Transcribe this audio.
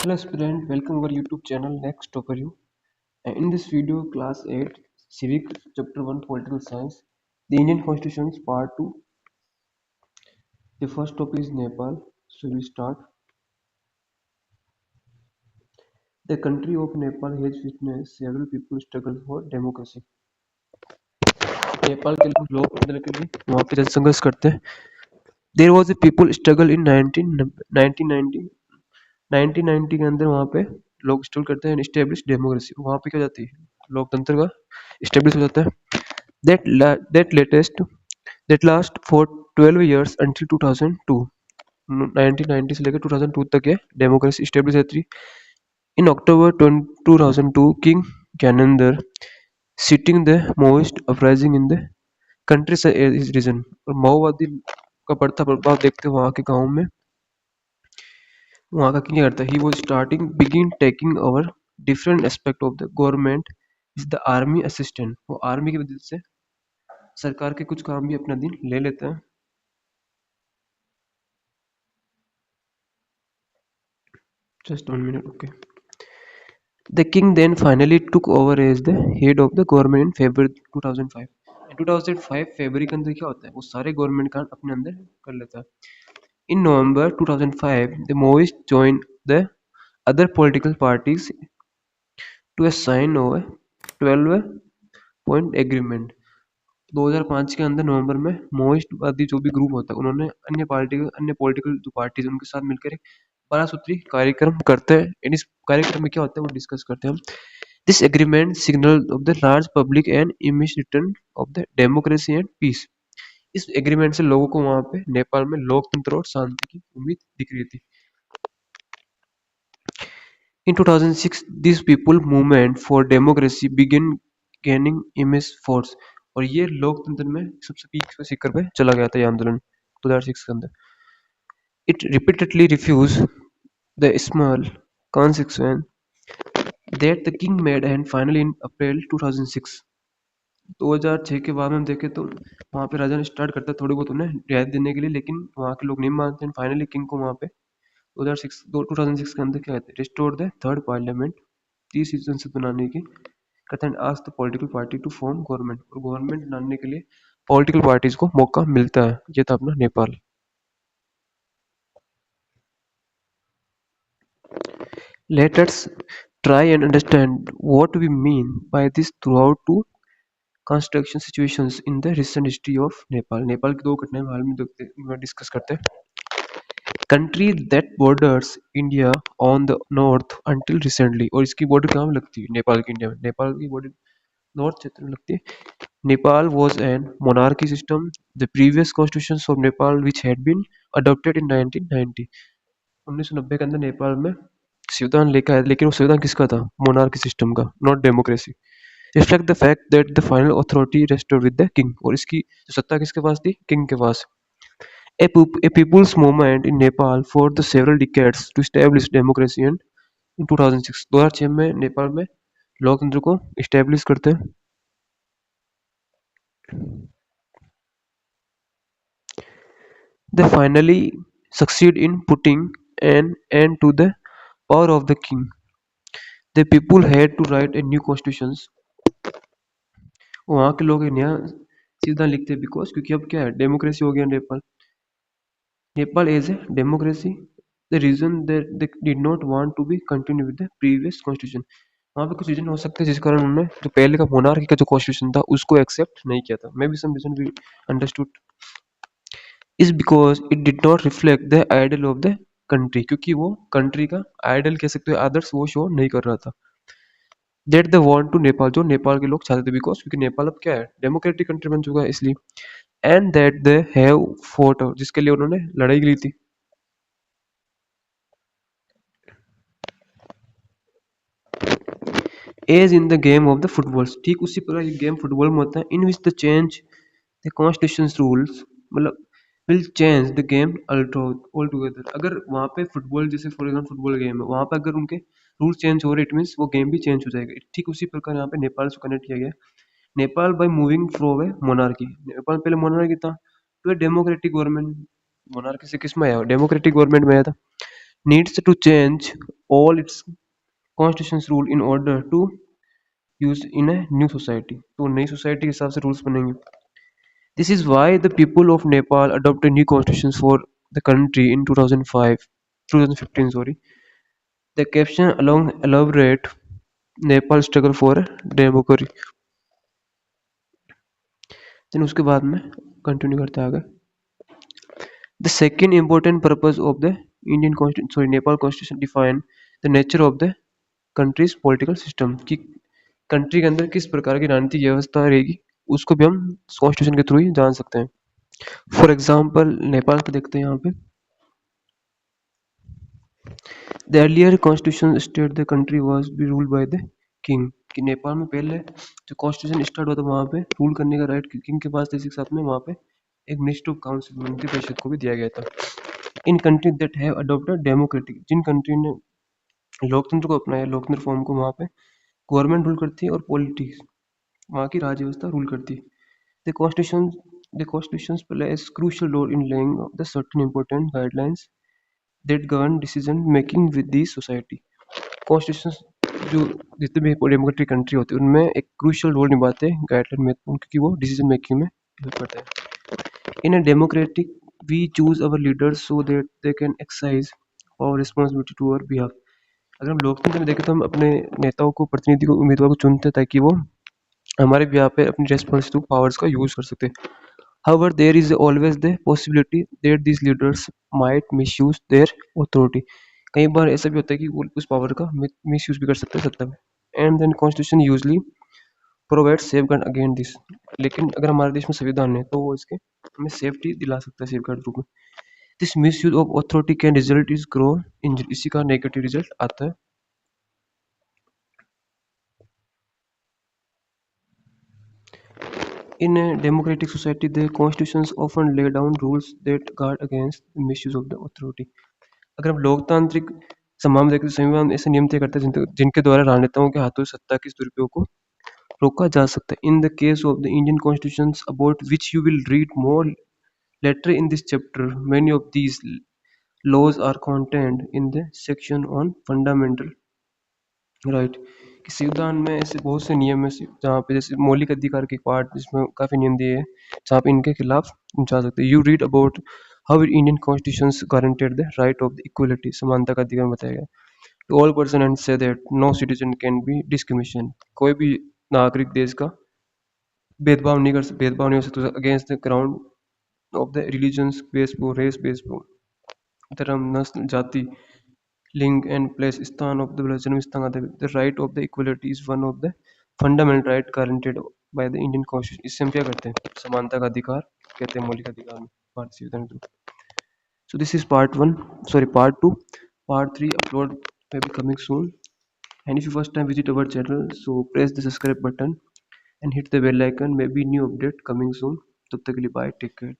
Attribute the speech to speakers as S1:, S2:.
S1: Hello student, welcome our YouTube channel Next Overview. In this video, class 8, Civic Chapter 1, Political Science, the Indian Constitutions Part 2. The first topic is Nepal. So we start. The country of Nepal has witnessed several people struggle for democracy. Nepal के लोग लोकतंत्र के लिए वहाँ पे जनसंघर्ष करते हैं. There was a people struggle in 1990 1990 के अंदर वहाँ पे लोग स्ट्रगल करते हैं एस्टेब्लिश डेमोक्रेसी. वहाँ पे क्या हो जाती है लोकतंत्र का एस्टेब्लिश हो जाता है. That latest that last for 12 years until 2002. 1990 से लेकर 2002 तक ये डेमोक्रेसी स्टेब्लिश रहती. In October 2002, King Gyanendra, sitting the Maoist uprising in the country is reason. और माओवादी का बढ़ता प्रभाव देखते हुए वहाँ के गाँव में वहाँ का क्या करता है. He was begin taking over different aspect of the government is the army assistant. वो आर्मी की वजह से सरकार के कुछ काम भी अपना दिन ले लेते हैं. Just 1 minute, okay. The king then finally took over as the head of the government in February 2005. 2005 फरवरी के अंदर क्या होता है वो सारे गवर्नमेंट का अपने अंदर कर लेता है. In November 2005, the Maoists joined the other political parties to a sign of a 12-point agreement. 2005 के अंदर नवंबर में माओइस्ट वादी जो भी ग्रुप होता है उन्होंने अन्य पॉलिटिकल जो पार्टीज उनके साथ मिलकर एक 12 सूत्री कार्यक्रम करते हैं. इन इस कार्यक्रम में क्या होता है वो डिस्कस करते हैं. This agreement signal of the large public and image return of the democracy and peace. इस एग्रीमेंट से लोगों को वहां पे नेपाल में लोकतंत्र और शांति की उम्मीद दिख रही थी. In 2006, this people movement for democracy began gaining immense force. और ये लोकतंत्र में सबसे पीक पे शिखर पे चला गया था ये आंदोलन 2006 के अंदर. It repeatedly refused the small concession that the king made and finally in April 2006. 2006 के बाद हम देखें तो वहाँ पे राजा ने स्टार्ट करता है थोड़ी बहुत उन्हें रियायत देने के लिए, लेकिन वहाँ के लोग नहीं मानते हैं. फाइनली किंग को वहाँ पे 2006 के अंदर क्या कहते हैं रिस्टोर द थर्ड पार्लियामेंट 30 संसद बनाने की कहते हैं आज the political party to form government. और गवर्नमेंट बनाने के लिए पॉलिटिकल पार्टीज को मौका मिलता है. ये था अपना Nepal. Let us try and understand what we mean by this throughout two construction situations in the recent history of Nepal. Nepal की दो घटनाएं हाल में डिस्कस करते हैं. Country that borders India on the north until recently. और इसकी बॉर्डर कहाँ में लगती है नेपाल की इंडिया में. नेपाल की बॉर्डर नॉर्थ क्षेत्र में लगती है. Nepal was an monarchy system. The previous constitutions of Nepal which had been adopted in 1990. 1990 के अंदर नेपाल में संविधान लेकर आया, लेकिन वो संविधान किसका था मोनार्की सिस्टम का, not democracy. Reflect the fact that the final authority restored with the king. और इसकी सत्ता किसके पास थी किंग के पास. A people's movement in Nepal for the several decades to establish democracy and in 2006 2006 में नेपाल में लोकतंत्र को इस्टेब्लिश करते हैं. They finally succeed in putting an end to the power of the king. The people had to write a new constitutions. वहाँ के लोग नया संविधान लिखते हैं बिकॉज क्योंकि अब क्या है डेमोक्रेसी हो गया Nepal. Nepal as a democracy the reason that they did not want to be continue with the previous constitution. वहाँ पे कुछ रीजन हो सकते हैं जिस कारण उन्होंने जो पहले का मोनार्की का जो कॉन्स्टिट्यूशन था उसको एक्सेप्ट नहीं किया था. Maybe some reason we understood is because it did not reflect the ideal of the country. क्योंकि वो कंट्री का आइडल कह सकते हो आदर्श वो शो नहीं कर रहा था. That the want to Nepal जो नेपाल के लोग चाहते थे बिकॉज क्योंकि नेपाल अब क्या है डेमोक्रेटिक कंट्री बन चुका है इसलिए. And that they have fought जिसके लिए उन्होंने लड़ाई की थी. As in the game of the football. ठीक उसी प्रकार ये गेम फुटबॉल में होता है. In which the change the constitution rules मतलब will change the game all together. अगर वहाँ पे फुटबॉल जैसे फॉर एग्जाम्पल फुटबॉल गेम है वहाँ पे अगर उनके रूल चेंज हो रहे इट मीन्स वो गेम भी चेंज हो जाएगा. ठीक उसी प्रकार यहाँ पे नेपाल से कनेक्ट किया गया. Nepal by moving from A monarchy. Nepal पहले मोनार्की था तो डेमोक्रेटिक गवर्नमेंट मोनार्की से किस में आया डेमोक्रेटिक गवर्नमेंट में आया था. needs to change all its constitution's rule in order to use in a new society. तो नई society के हिसाब से rules बनेंगे. This is why the people of Nepal adopted new constitutions for the country in 2015, sorry. The caption along elaborate Nepal struggle for democracy. Then उसके बाद में continue करते हैं आगे. The second important purpose of the Nepal constitution define the nature of the country's political system कि country के अंदर किस प्रकार की राजनीतिक व्यवस्था रहेगी उसको भी हम कॉन्स्टिट्यूशन के थ्रू ही जान सकते हैं. फॉर एग्जाम्पल नेपाल को देखते हैं यहाँ पे. The earlier constitution state the country was be ruled by the king कि नेपाल में पहले जो कॉन्स्टिट्यूशन स्टार्ट हुआ था वहाँ पे रूल करने का राइट किंग के पास था. इसी के साथ में वहाँ पे एक मिनिस्टर ऑफ काउंसिल मंत्री परिषद को भी दिया गया था. In country that have adopted democratic जिन कंट्री ने लोकतंत्र को अपनाया लोकतंत्र फॉर्म को वहाँ पे गवर्नमेंट रूल करती है और पॉलिटिक्स वहाँ की राज्य व्यवस्था रूल करती है. The constitution place crucial role in laying the certain important guidelines that govern decision making with the society. Constitution जो जितने भी डेमोक्रेटिक कंट्री होती है उनमें एक क्रूशियल रोल निभाते हैं गाइडलाइन में क्योंकि वो डिसीजन मेकिंग में हेल्प करते हैं. In a democratic we choose our leaders so that they can exercise our responsibility to our behalf. अगर हम लोकतंत्र में देखें तो हम अपने नेताओं को प्रतिनिधि को उम्मीदवार को चुनते हैं ताकि वो हमारे भी यहाँ पे अपनी रेस्पॉन्सिबिलिटी पावर्स का यूज कर सकते हैं. However, there is always the possibility that these leaders might misuse their authority. कई बार ऐसा भी होता है कि वो उस पावर का मिसयूज भी कर सकते हैं सत्ता में. And then constitution usually provide safeguard against this. लेकिन अगर हमारे देश में संविधान है तो वो इसके हमें सेफ्टी दिला सकता है सेफ गार्ड रूप में. This miss use of authority can result is grow injury. इसी का नेगेटिव रिजल्ट आता है. In a democratic society, the constitutions often lay down rules that guard against the misuse of the authority. अगर हम लोकतांत्रिक समाज में देखें तो संविधान ऐसे नियम तय करता है जिनके द्वारा राजनेताओं के हाथों से सत्ता के इस दुरुपयोग को रोका जा सकता है. In the case of the Indian constitutions about which you will read more later in this chapter, many of these laws are contained in the section on fundamental right. कि संविधान में ऐसे बहुत से नियम है जहाँ पे जैसे मौलिक अधिकार के पार्ट जिसमें काफ़ी नियम दिए हैं जहाँ पे इनके खिलाफ जा सकते हैं. You read about how Indian constitution guaranteed the right of the equality. समानता का अधिकार बताया गया to all person and say that no citizen can be discrimination. कोई भी नागरिक देश का भेदभाव नहीं हो सकता against the ground of the religions base पर रेस बेस पर धर्म नस्ल जाति लिंग एंड प्लेस स्थान ऑफ द जन्म स्थान. The right of the equality is one of the fundamental right guaranteed by the Indian constitution. इससे हम क्या करते हैं समानता का अधिकार कहते हैं मौलिक अधिकार में भारतीय संविधान. So this is part 1, sorry part 2. Part 3 upload may be coming soon. And if you first time visit our channel, so press the subscribe button and hit the bell icon. Maybe new update coming soon. तब तक के लिए bye, take care.